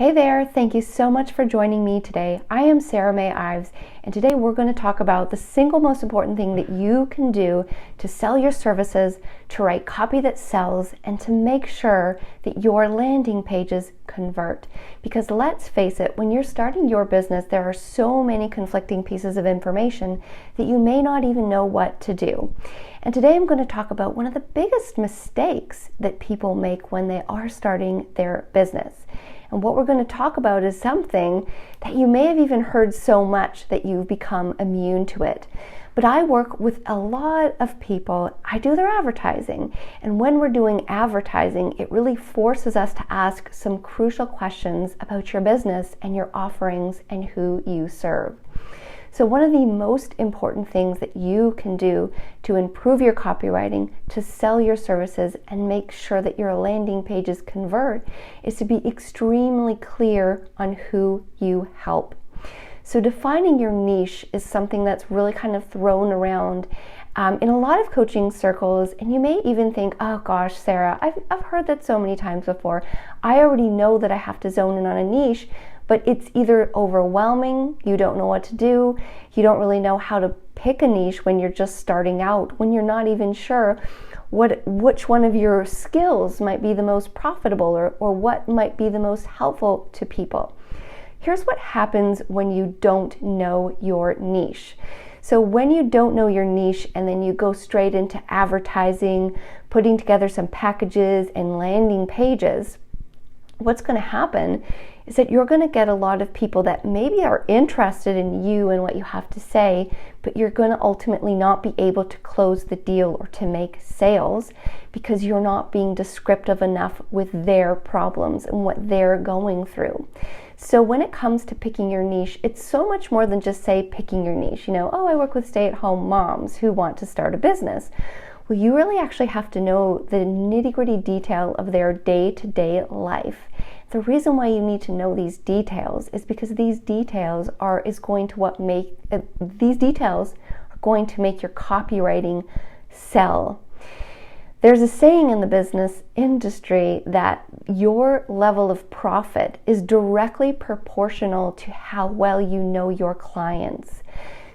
Hey there, thank you so much for joining me today. I am Sarah May Ives, and today we're going to talk about the single most important thing that you can do to sell your services, to write copy that sells, and to make sure that your landing pages convert. Because let's face it, when you're starting your business, there are so many conflicting pieces of information that you may not even know what to do. And today I'm going to talk about one of the biggest mistakes that people make when they are starting their business. And what we're going to talk about is something that you may have even heard so much that you've become immune to it. But I work with a lot of people. I do their advertising. And when we're doing advertising, it really forces us to ask some crucial questions about your business and your offerings and who you serve. So one of the most important things that you can do to improve your copywriting, to sell your services, and make sure that your landing pages convert is to be extremely clear on who you help. So defining your niche is something that's really kind of thrown around in a lot of coaching circles, and you may even think, oh gosh, Sarah, I've heard that so many times before. I already know that I have to zone in on a niche, but it's either overwhelming, you don't know what to do, you don't really know how to pick a niche when you're just starting out, when you're not even sure which one of your skills might be the most profitable or what might be the most helpful to people. Here's what happens when you don't know your niche. So when you don't know your niche and then you go straight into advertising, putting together some packages and landing pages, what's going to happen is that you're going to get a lot of people that maybe are interested in you and what you have to say, but you're going to ultimately not be able to close the deal or to make sales because you're not being descriptive enough with their problems and what they're going through. So when it comes to picking your niche, it's so much more than just say picking your niche. Oh, I work with stay-at-home moms who want to start a business. Well, you really actually have to know the nitty-gritty detail of their day-to-day life. The reason why you need to know these details is because these details are going to make your copywriting sell. There's a saying in the business industry that your level of profit is directly proportional to how well you know your clients.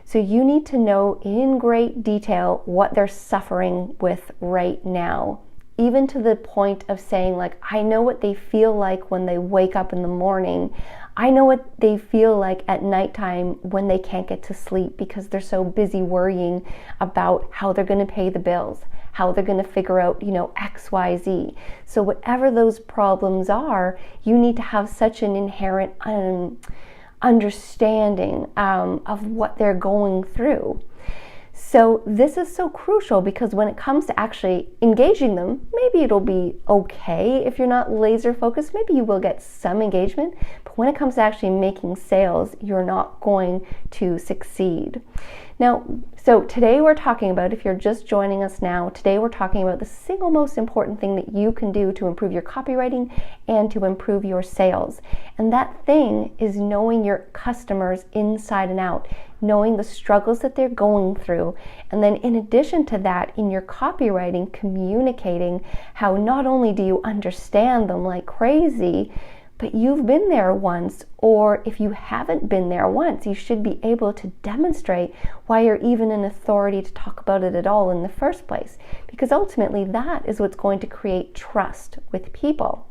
So you need to know in great detail what they're suffering with right now, even to the point of saying, like, I know what they feel like when they wake up in the morning. I know what they feel like at nighttime when they can't get to sleep because they're so busy worrying about how they're going to pay the bills, how they're going to figure out, X, Y, Z. So whatever those problems are, you need to have such an inherent understanding of what they're going through. So this is so crucial because when it comes to actually engaging them, maybe it'll be okay if you're not laser focused. Maybe you will get some engagement, but when it comes to actually making sales, you're not going to succeed. Now, so today we're talking about, if you're just joining us now, today we're talking about the single most important thing that you can do to improve your copywriting and to improve your sales. And that thing is knowing your customers inside and out, knowing the struggles that they're going through. And then in addition to that, in your copywriting, communicating how not only do you understand them like crazy, but you've been there once, or if you haven't been there once, you should be able to demonstrate why you're even an authority to talk about it at all in the first place. Because ultimately that is what's going to create trust with people.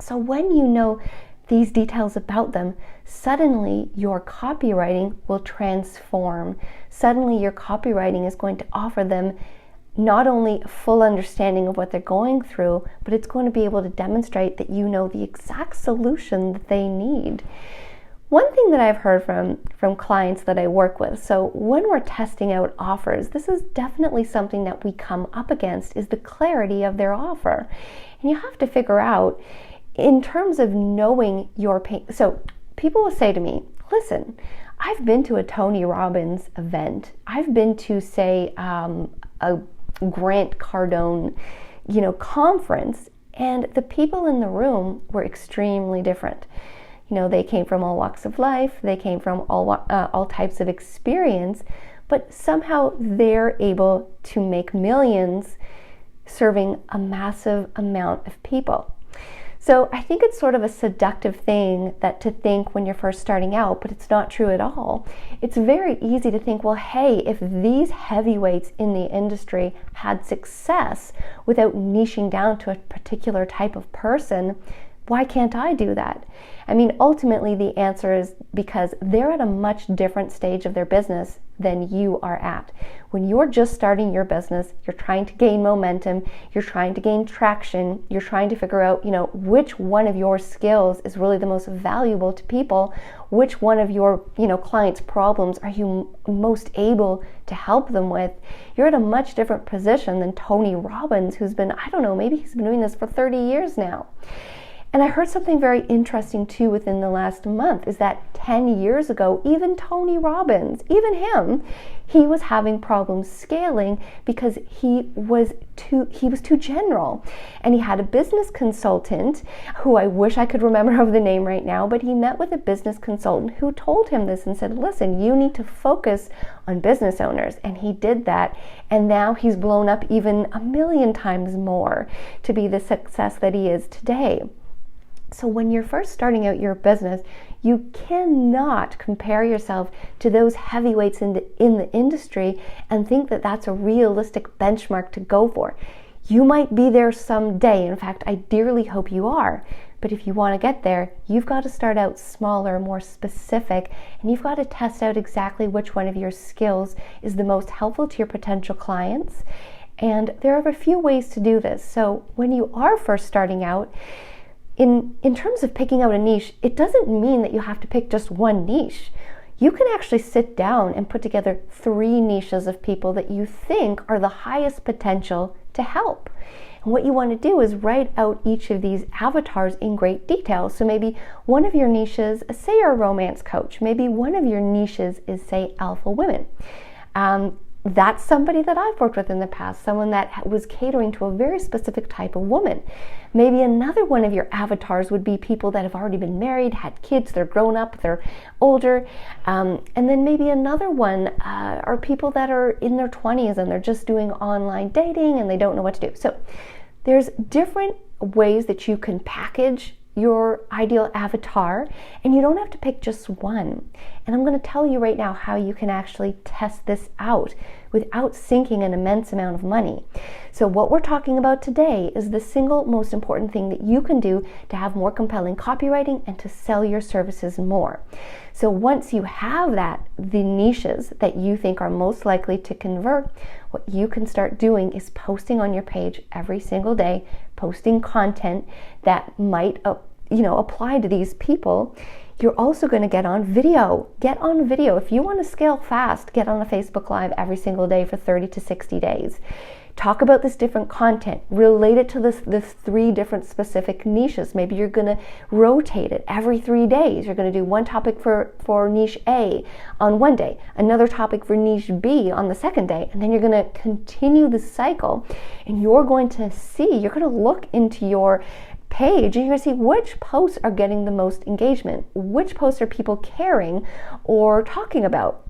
So when you know these details about them, suddenly your copywriting will transform. Suddenly your copywriting is going to offer them not only a full understanding of what they're going through, but it's going to be able to demonstrate that you know the exact solution that they need. One thing that I've heard from clients that I work with, so when we're testing out offers, this is definitely something that we come up against, is the clarity of their offer. And you have to figure out, in terms of knowing your pain, so people will say to me, listen, I've been to a Tony Robbins event. I've been to, say, a Grant Cardone, conference, and the people in the room were extremely different. They came from all walks of life, they came from all types of experience, but somehow they're able to make millions serving a massive amount of people. So I think it's sort of a seductive thing that to think when you're first starting out, but it's not true at all. It's very easy to think, well, hey, if these heavyweights in the industry had success without niching down to a particular type of person, why can't I do that? I mean, ultimately the answer is because they're at a much different stage of their business than you are at. When you're just starting your business, you're trying to gain momentum, you're trying to gain traction, you're trying to figure out, which one of your skills is really the most valuable to people, which one of your, clients' problems are you most able to help them with. You're at a much different position than Tony Robbins, who's been, maybe he's been doing this for 30 years now. And I heard something very interesting too within the last month, is that 10 years ago, even Tony Robbins, even him, he was having problems scaling because he was too general. And he had a business consultant who I wish I could remember of the name right now, but he met with a business consultant who told him this and said, listen, you need to focus on business owners. And he did that. And now he's blown up even 1,000,000 times more to be the success that he is today. So when you're first starting out your business, you cannot compare yourself to those heavyweights in the industry and think that that's a realistic benchmark to go for. You might be there someday. In fact, I dearly hope you are. But if you want to get there, you've got to start out smaller, more specific, and you've got to test out exactly which one of your skills is the most helpful to your potential clients. And there are a few ways to do this. So when you are first starting out, in terms of picking out a niche, it doesn't mean that you have to pick just one niche. You can actually sit down and put together 3 niches of people that you think are the highest potential to help. And what you want to do is write out each of these avatars in great detail. So maybe one of your niches, say you're a romance coach, maybe one of your niches is, say, alpha women. That's somebody that I've worked with in the past, someone that was catering to a very specific type of woman. Maybe another one of your avatars would be people that have already been married, had kids, they're grown up, they're older. And then maybe another one are people that are in their 20s and they're just doing online dating and they don't know what to do. So there's different ways that you can package your ideal avatar, and you don't have to pick just one. And I'm going to tell you right now how you can actually test this out without sinking an immense amount of money. So what we're talking about today is the single most important thing that you can do to have more compelling copywriting and to sell your services more. So once you have the niches that you think are most likely to convert, what you can start doing is posting on your page every single day, posting content that might apply to these people. You're also going to get on video. Get on video. If you want to scale fast, get on a Facebook Live every single day for 30 to 60 days. Talk about this different content. Relate it to the 3 different specific niches. Maybe you're going to rotate it every 3 days. You're going to do one topic for niche A on one day, another topic for niche B on the second day, and then you're going to continue the cycle. And you're going to look into your page and you're going to see which posts are getting the most engagement, which posts are people caring or talking about.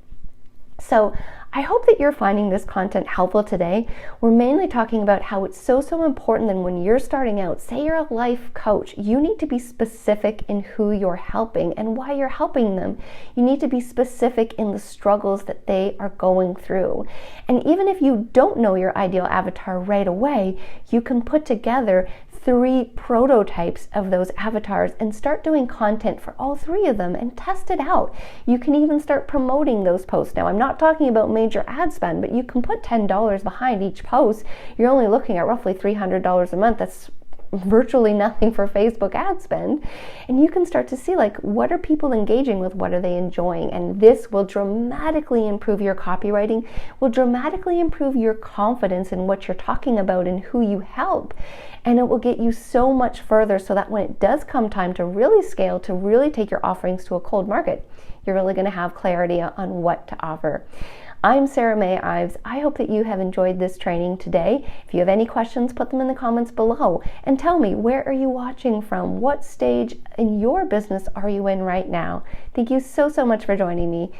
So I hope that you're finding this content helpful today. We're mainly talking about how it's so important that when you're starting out, say you're a life coach, you need to be specific in who you're helping and why you're helping them. You need to be specific in the struggles that they are going through. And even if you don't know your ideal avatar right away, you can put together 3 prototypes of those avatars and start doing content for all 3 of them and test it out. You can even start promoting those posts. Now, I'm not talking about major ad spend, but you can put $10 behind each post. You're only looking at roughly $300 a month. That's virtually nothing for Facebook ad spend. And you can start to see what are people engaging with, what are they enjoying, and this will dramatically improve your copywriting, will dramatically improve your confidence in what you're talking about and who you help. And it will get you so much further so that when it does come time to really scale, to really take your offerings to a cold market, you're really going to have clarity on what to offer. I'm Sarah May Ives. I hope that you have enjoyed this training today. If you have any questions, put them in the comments below and tell me, where are you watching from? What stage in your business are you in right now? Thank you so much for joining me.